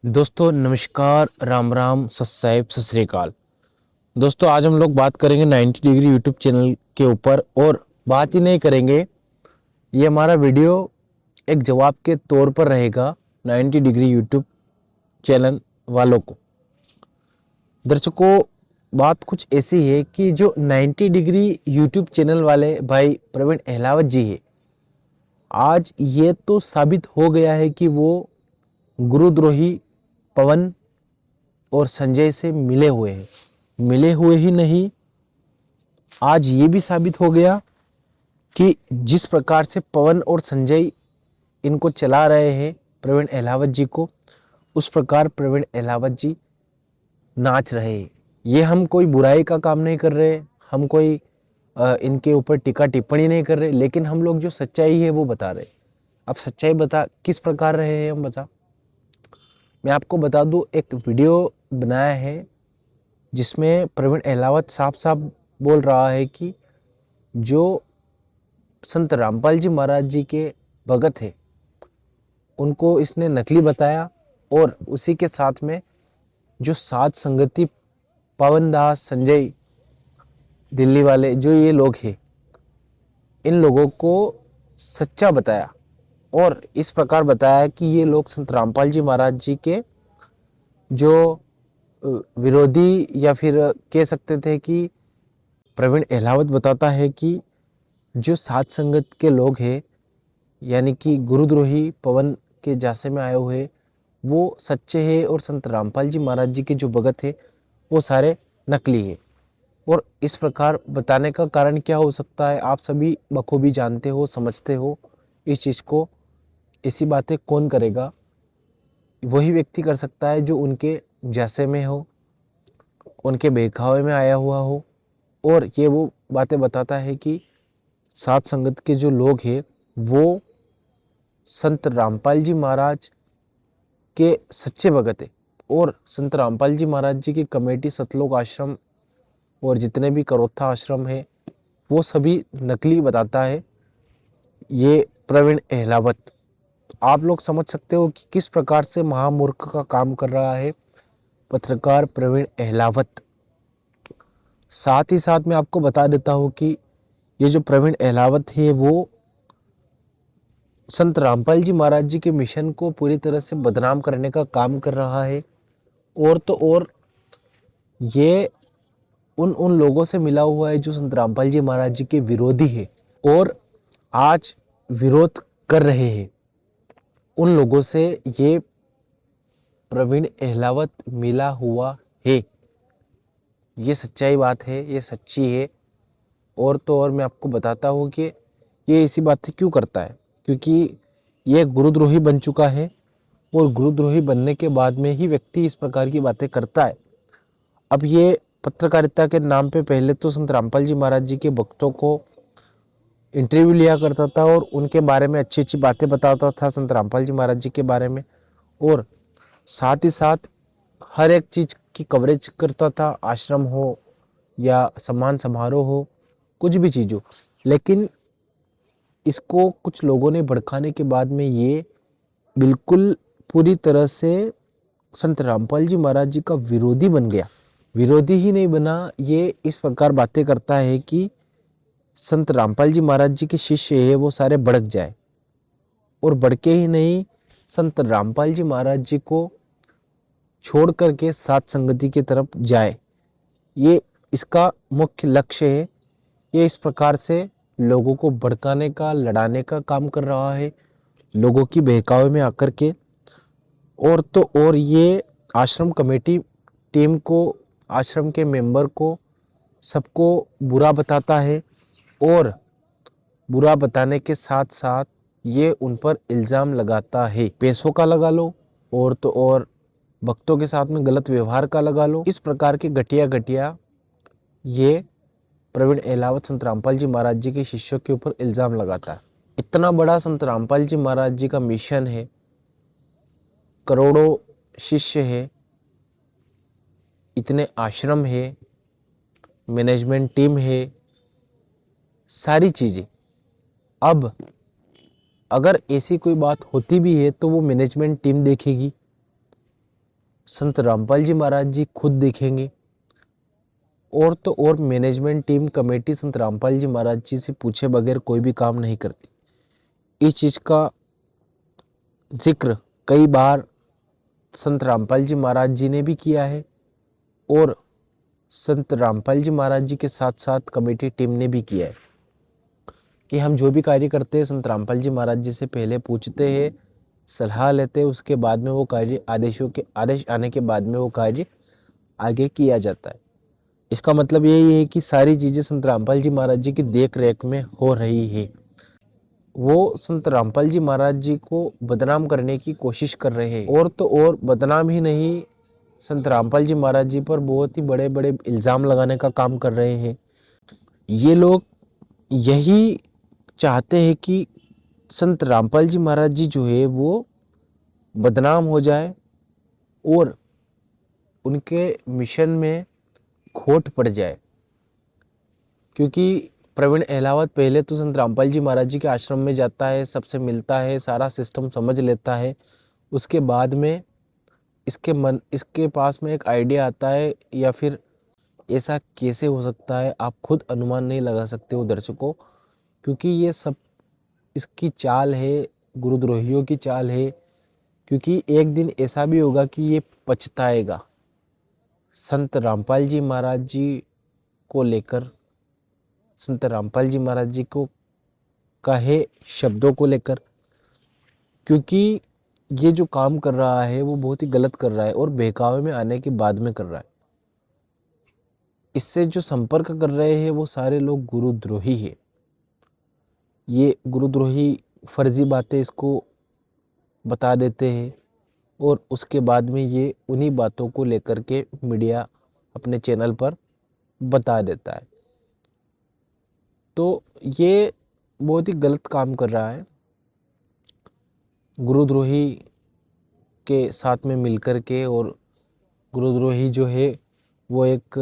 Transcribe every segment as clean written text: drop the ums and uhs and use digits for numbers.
दोस्तों नमस्कार, राम राम, सत साहिब, सत श्री अकाल। दोस्तों आज हम लोग बात करेंगे 90 डिग्री यूट्यूब चैनल के ऊपर। और बात ही नहीं करेंगे, ये हमारा वीडियो एक जवाब के तौर पर रहेगा 90 डिग्री यूट्यूब चैनल वालों को। दर्शकों, बात कुछ ऐसी है कि जो 90 डिग्री यूट्यूब चैनल वाले भाई प्रवीण अहलावत जी है, आज ये तो साबित हो गया है कि वो गुरुद्रोही पवन और संजय से मिले हुए हैं। मिले हुए ही नहीं, आज ये भी साबित हो गया कि जिस प्रकार से पवन और संजय इनको चला रहे हैं प्रवीण अहलावत जी को, उस प्रकार प्रवीण अहलावत जी नाच रहे हैं। ये हम कोई बुराई का काम नहीं कर रहे, हम कोई इनके ऊपर टीका टिप्पणी नहीं कर रहे, लेकिन हम लोग जो सच्चाई है वो बता रहे। अब सच्चाई बता किस प्रकार रहे हैं हम बता, मैं आपको बता दूं। एक वीडियो बनाया है जिसमें प्रवीण अहलावत साफ साफ बोल रहा है कि जो संत रामपाल जी महाराज जी के भगत है उनको इसने नकली बताया, और उसी के साथ में जो साध संगति पवन दास, संजय, दिल्ली वाले जो ये लोग हैं, इन लोगों को सच्चा बताया। और इस प्रकार बताया कि ये लोग संत रामपाल जी महाराज जी के जो विरोधी, या फिर कह सकते थे कि प्रवीण अहलावत बताता है कि जो साध संगत के लोग हैं, यानी कि गुरुद्रोही पवन के जासे में आए हुए, वो सच्चे हैं, और संत रामपाल जी महाराज जी के जो भगत है वो सारे नकली है। और इस प्रकार बताने का कारण क्या हो सकता है, आप सभी बखूबी जानते हो, समझते हो इस चीज़ को। ऐसी बातें कौन करेगा? वही व्यक्ति कर सकता है जो उनके जैसे में हो, उनके बहकावे में आया हुआ हो। और ये वो बातें बताता है कि साध संगत के जो लोग हैं वो संत रामपाल जी महाराज के सच्चे भगत है। और संत रामपाल जी महाराज जी की कमेटी, सतलोक आश्रम और जितने भी करोत्था आश्रम है, वो सभी नकली बताता है ये प्रवीण अहलावत। आप लोग समझ सकते हो कि किस प्रकार से महामूर्ख का काम कर रहा है पत्रकार प्रवीण अहलावत। साथ ही साथ मैं आपको बता देता हूँ कि ये जो प्रवीण अहलावत है वो संत रामपाल जी महाराज जी के मिशन को पूरी तरह से बदनाम करने का काम कर रहा है। और तो और ये उन लोगों से मिला हुआ है जो संत रामपाल जी महाराज जी के विरोधी है, और आज विरोध कर रहे हैं। उन लोगों से ये प्रवीण अहलावत मिला हुआ है। ये सच्चाई बात है, ये सच्ची है। और तो और मैं आपको बताता हूँ कि ये ऐसी बातें क्यों करता है, क्योंकि ये गुरुद्रोही बन चुका है। और गुरुद्रोही बनने के बाद में ही व्यक्ति इस प्रकार की बातें करता है। अब ये पत्रकारिता के नाम पे पहले तो संत रामपाल जी महाराज जी के भक्तों को इंटरव्यू लिया करता था और उनके बारे में अच्छी अच्छी बातें बताता था, संत रामपाल जी महाराज जी के बारे में। और साथ ही साथ हर एक चीज़ की कवरेज करता था, आश्रम हो या सम्मान समारोह हो, कुछ भी चीज़ हो। लेकिन इसको कुछ लोगों ने भड़काने के बाद में ये बिल्कुल पूरी तरह से संत रामपाल जी महाराज जी का विरोधी बन गया। विरोधी ही नहीं बना, ये इस प्रकार बातें करता है कि संत रामपाल जी महाराज जी के शिष्य है वो सारे भड़क जाए, और भड़के ही नहीं, संत रामपाल जी महाराज जी को छोड़ करके साथ संगति की तरफ जाए। ये इसका मुख्य लक्ष्य है। ये इस प्रकार से लोगों को भड़काने का, लड़ाने का काम कर रहा है, लोगों की बहकावे में आकर के। और तो और ये आश्रम कमेटी टीम को, आश्रम के मेंबर को, सबको बुरा बताता है। और बुरा बताने के साथ साथ ये उन पर इल्ज़ाम लगाता है, पैसों का लगा लो, और तो और भक्तों के साथ में गलत व्यवहार का लगा लो। इस प्रकार के घटिया घटिया ये प्रवीण अहलावत संत रामपाल जी महाराज जी के शिष्यों के ऊपर इल्ज़ाम लगाता है। इतना बड़ा संत रामपाल जी महाराज जी का मिशन है, करोड़ों शिष्य है, इतने आश्रम है, मैनेजमेंट टीम है, सारी चीज़ें। अब अगर ऐसी कोई बात होती भी है तो वो मैनेजमेंट टीम देखेगी, संत रामपाल जी महाराज जी खुद देखेंगे, और तो और मैनेजमेंट टीम कमेटी संत रामपाल जी महाराज जी से पूछे बगैर कोई भी काम नहीं करती। इस चीज़ का जिक्र कई बार संत रामपाल जी महाराज जी ने भी किया है, और संत रामपाल जी महाराज जी के साथ साथ कमेटी टीम ने भी किया है कि हम जो भी कार्य करते हैं संत रामपाल जी महाराज जी से पहले पूछते हैं, सलाह लेते हैं, उसके बाद में वो कार्य आदेश आने के बाद में वो कार्य आगे किया जाता है। इसका मतलब यही है कि सारी चीज़ें संत रामपाल जी महाराज जी की देख रेख में हो रही है। वो संत रामपाल जी महाराज जी को बदनाम करने की कोशिश कर रहे हैं, और तो और बदनाम ही नहीं, संत रामपाल जी महाराज जी पर बहुत ही बड़े बड़े इल्ज़ाम लगाने का काम कर रहे हैं। ये लोग यही चाहते हैं कि संत रामपाल जी महाराज जी जो है वो बदनाम हो जाए और उनके मिशन में खोट पड़ जाए, क्योंकि प्रवीण अहलावत पहले तो संत रामपाल जी महाराज जी के आश्रम में जाता है, सबसे मिलता है, सारा सिस्टम समझ लेता है। उसके बाद में इसके पास में एक आइडिया आता है, या फिर ऐसा कैसे हो सकता है आप खुद अनुमान नहीं लगा सकते हो दर्शकों, क्योंकि ये सब इसकी चाल है, गुरुद्रोहियों की चाल है। क्योंकि एक दिन ऐसा भी होगा कि ये पछताएगा संत रामपाल जी महाराज जी को लेकर, संत रामपाल जी महाराज जी को कहे शब्दों को लेकर, क्योंकि ये जो काम कर रहा है वो बहुत ही गलत कर रहा है और बहकावे में आने के बाद में कर रहा है। इससे जो संपर्क कर रहे हैं वो सारे लोग गुरुद्रोही है। ये गुरुद्रोही फर्जी बातें इसको बता देते हैं, और उसके बाद में ये उन्हीं बातों को लेकर के मीडिया अपने चैनल पर बता देता है। तो ये बहुत ही गलत काम कर रहा है, गुरुद्रोही के साथ में मिलकर के। और गुरुद्रोही जो है वो एक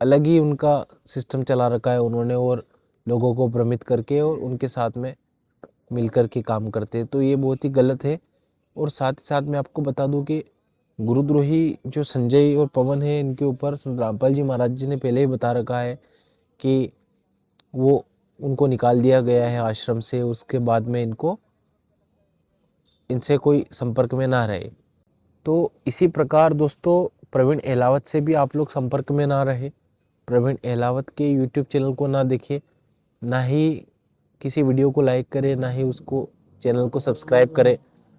अलग ही उनका सिस्टम चला रखा है उन्होंने, और लोगों को भ्रमित करके और उनके साथ में मिलकर के काम करते हैं। तो ये बहुत ही गलत है। और साथ ही साथ मैं आपको बता दूं कि गुरुद्रोही जो संजय और पवन है, इनके ऊपर संत रामपाल जी महाराज जी ने पहले ही बता रखा है कि वो उनको निकाल दिया गया है आश्रम से, उसके बाद में इनसे कोई संपर्क में ना रहे। तो इसी प्रकार दोस्तों प्रवीण अहलावत से भी आप लोग संपर्क में ना रहे, प्रवीण अहलावत के यूट्यूब चैनल को ना देखें, ना ही किसी वीडियो को लाइक करें, ना ही उसको चैनल को सब्सक्राइब करें।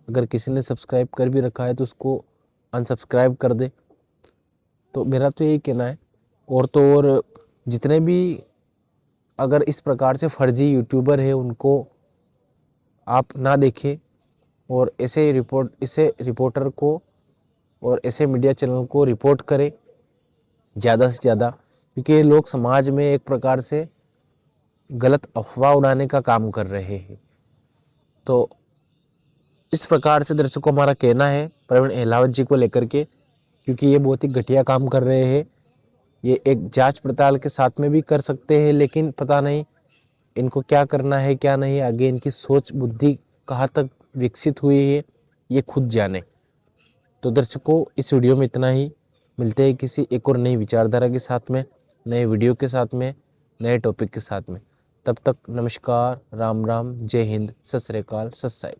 अगर किसी ने सब्सक्राइब कर भी रखा है तो उसको अनसब्सक्राइब कर दे। तो मेरा तो यही कहना है। और तो और जितने भी अगर इस प्रकार से फर्जी यूट्यूबर है उनको आप ना देखें, और ऐसे रिपोर्टर को और ऐसे मीडिया चैनल को रिपोर्ट करें ज़्यादा से ज़्यादा, क्योंकि ये लोग समाज में एक प्रकार से गलत अफवाह उड़ाने का काम कर रहे हैं। तो इस प्रकार से दर्शकों हमारा कहना है प्रवीण अहलावत जी को लेकर के, क्योंकि ये बहुत ही घटिया काम कर रहे हैं। ये एक जांच पड़ताल के साथ में भी कर सकते हैं, लेकिन पता नहीं इनको क्या करना है क्या नहीं, आगे इनकी सोच बुद्धि कहाँ तक विकसित हुई है ये खुद जाने। तो दर्शकों इस वीडियो में इतना ही। मिलते हैं किसी एक और नई विचारधारा के साथ में, नए वीडियो के साथ में, नए टॉपिक के साथ में। तब तक नमस्कार, राम राम, जय हिंद, सत श्री अकाल, सत साहिब।